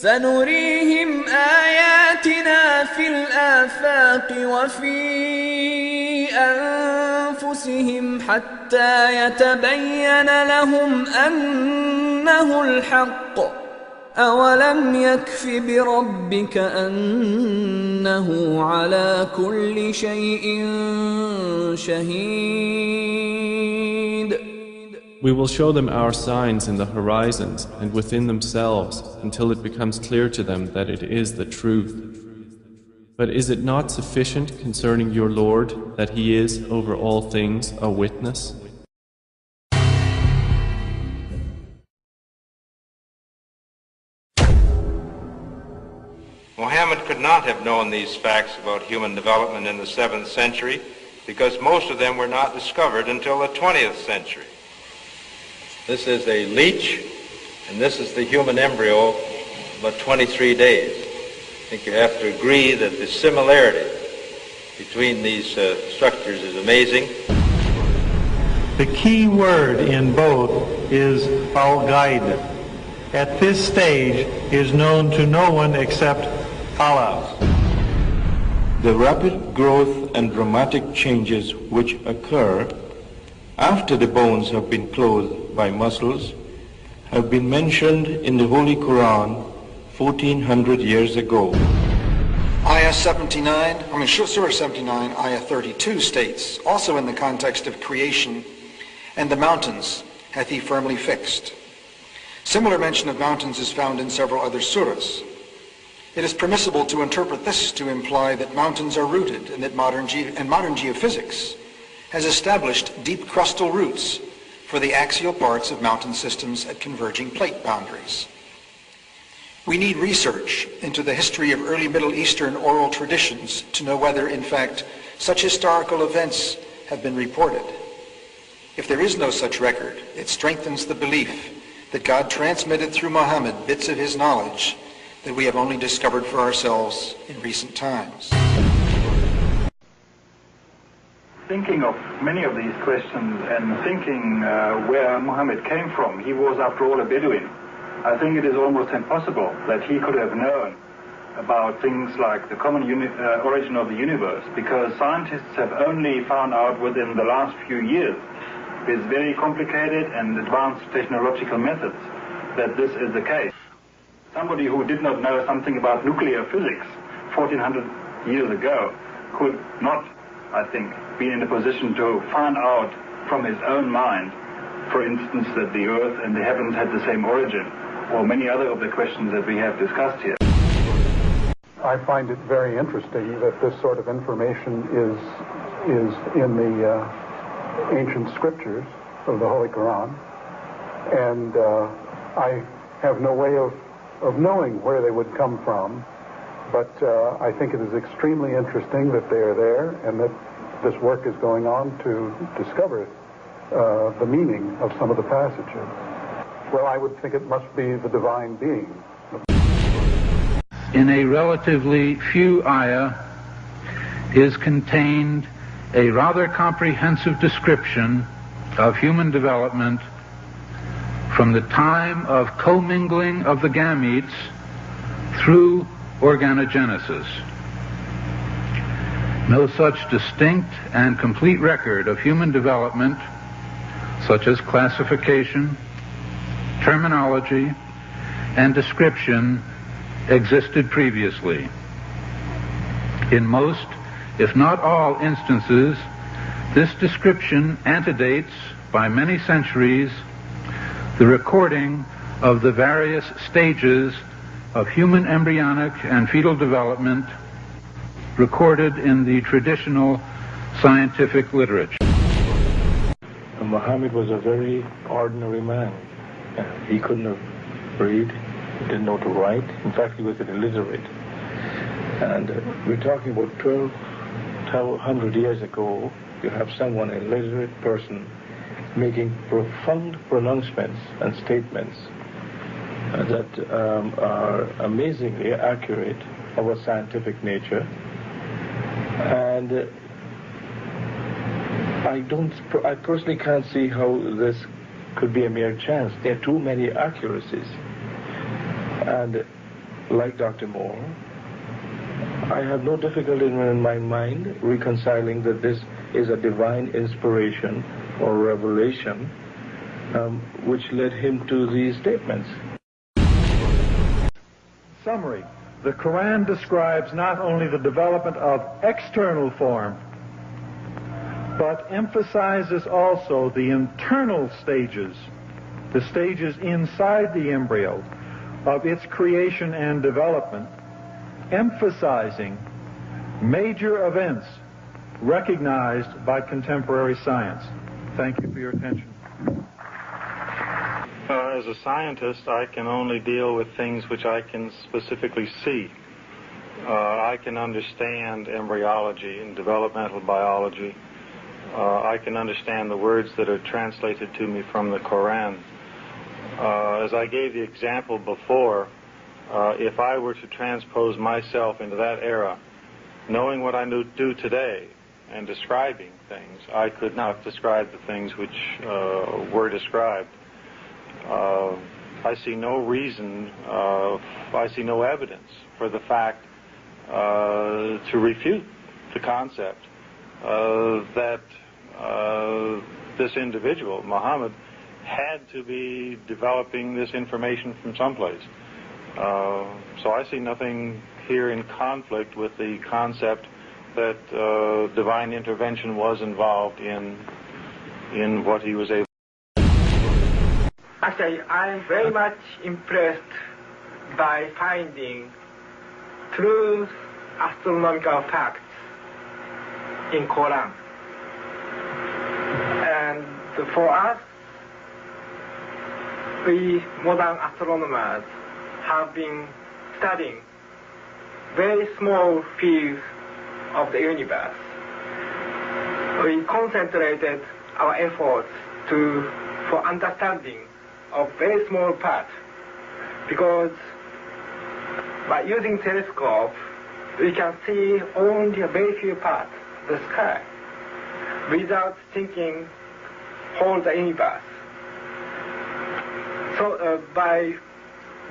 سنريهم آياتنا في الآفاق وفي أنفسهم حتى يتبين لهم أنه الحق أولم يكف بربك أنه على كل شيء شهيد. We will show them our signs in the horizons and within themselves until it becomes clear to them that it is the truth. But is it not sufficient concerning your Lord that He is over all things a witness? Muhammad could not have known these facts about human development in the 7th century because most of them were not discovered until the 20th century. This is a leech, and this is the human embryo about 23 days. I think you have to agree that the similarity between these structures is amazing. The key word in both is al-Ghaib. At this stage is known to no one except Allah. The rapid growth and dramatic changes which occur after the bones have been clothed by muscles have been mentioned in the Holy Quran 1400 years ago. Surah 79, Ayah 32 states, also in the context of creation, and the mountains hath he firmly fixed. Similar mention of mountains is found in several other surahs. It is permissible to interpret this to imply that mountains are rooted and that modern geophysics has established deep crustal roots for the axial parts of mountain systems at converging plate boundaries. We need research into the history of early Middle Eastern oral traditions to know whether, in fact, such historical events have been reported. If there is no such record, it strengthens the belief that God transmitted through Muhammad bits of his knowledge that we have only discovered for ourselves in recent times. Thinking of many of these questions and thinking where Muhammad came from, he was after all a Bedouin. I think it is almost impossible that he could have known about things like the common origin of the universe, because scientists have only found out within the last few years, with very complicated and advanced technological methods, that this is the case. Somebody who did not know something about nuclear physics 1400 years ago could not, I think, be in a position to find out from his own mind, for instance, that the earth and the heavens had the same origin, or many other of the questions that we have discussed here. I find it very interesting that this sort of information is in the ancient scriptures of the Holy Quran, and I have no way of knowing where they would come from, but I think it is extremely interesting that they are there and that this work is going on to discover the meaning of some of the passages. Well, I would think it must be the divine being. In a relatively few ayah is contained a rather comprehensive description of human development from the time of commingling of the gametes through organogenesis. No such distinct and complete record of human development, such as classification, terminology, and description, existed previously. In most, if not all instances, this description antedates by many centuries the recording of the various stages of human embryonic and fetal development recorded in the traditional scientific literature. Muhammad was a very ordinary man. He couldn't have read, he didn't know to write. In fact, he was illiterate. And we're talking about 1,200 years ago. You have someone, an illiterate person, making profound pronouncements and statements that are amazingly accurate of a scientific nature. And I personally can't see how this could be a mere chance. There are too many accuracies. And like Dr. Moore, I have no difficulty in my mind reconciling that this is a divine inspiration or revelation which led him to these statements. Summary. The Quran describes not only the development of external form, but emphasizes also the internal stages, the stages inside the embryo of its creation and development, emphasizing major events recognized by contemporary science. Thank you for your attention. As a scientist, I can only deal with things which I can specifically see. I can understand embryology and developmental biology. I can understand the words that are translated to me from the Quran. As I gave the example before, if I were to transpose myself into that era, knowing what I do today and describing things, I could not describe the things which were described. I see no reason, I see no evidence for the fact to refute the concept that this individual, Muhammad, had to be developing this information from someplace. So I see nothing here in conflict with the concept that divine intervention was involved in what he was able to do. Actually, I'm very much impressed by finding true astronomical facts in Quran. And for us, we modern astronomers have been studying very small fields of the universe. We concentrated our efforts for understanding of very small parts, because by using telescope we can see only a very few parts of the sky without thinking whole the universe. So by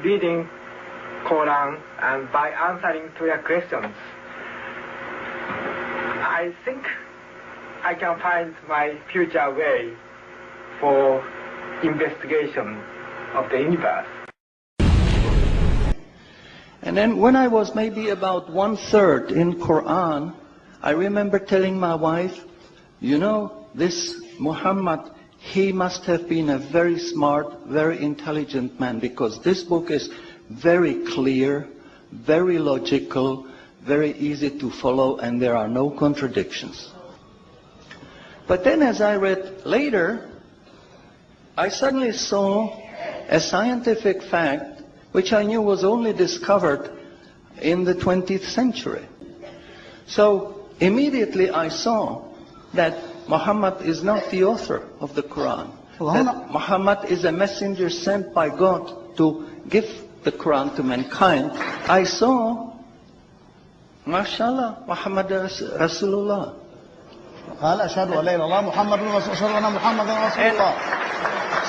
reading Quran and by answering to your questions, I think I can find my future way for investigation of the universe. And then when I was maybe about 1/3 in Quran, I remember telling my wife, you know, this Muhammad, he must have been a very smart, very intelligent man, because this book is very clear, very logical, very easy to follow, and there are no contradictions. But then as I read later, I suddenly saw a scientific fact which I knew was only discovered in the 20th century. So immediately I saw that Muhammad is not the author of the Quran. That Muhammad is a messenger sent by God to give the Quran to mankind. I saw, mashallah, Muhammad Rasulullah.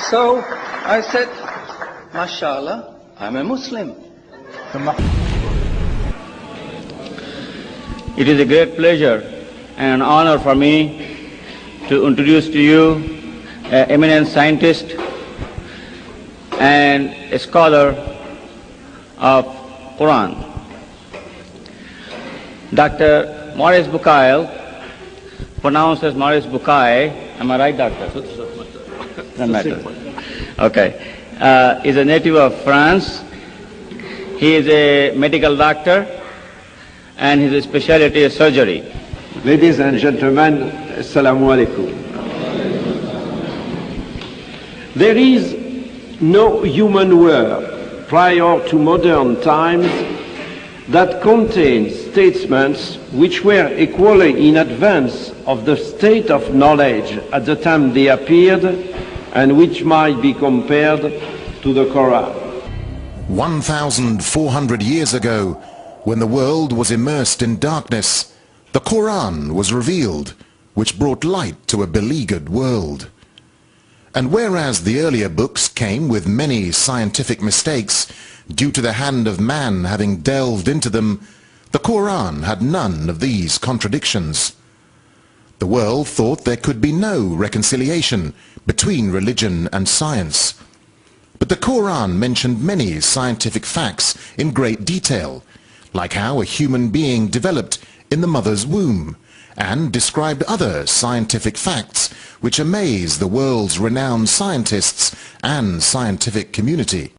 So I said, mashallah, I'm a Muslim. It is a great pleasure and honor for me to introduce to you an eminent scientist and a scholar of Quran, Dr. Maurice Bucaille, pronounced as Maurice Bucaille. Am I right, doctor? Doesn't matter. Okay. Is a native of France. He is a medical doctor and his specialty is surgery. Ladies and gentlemen, Assalamu alaikum. There is no human work prior to modern times that contains statements which were equally in advance of the state of knowledge at the time they appeared and which might be compared to the Quran. 1,400 years ago, when the world was immersed in darkness, the Quran was revealed, which brought light to a beleaguered world. And whereas the earlier books came with many scientific mistakes, due to the hand of man having delved into them, the Quran had none of these contradictions. The world thought there could be no reconciliation between religion and science. But the Quran mentioned many scientific facts in great detail, like how a human being developed in the mother's womb, and described other scientific facts which amaze the world's renowned scientists and scientific community.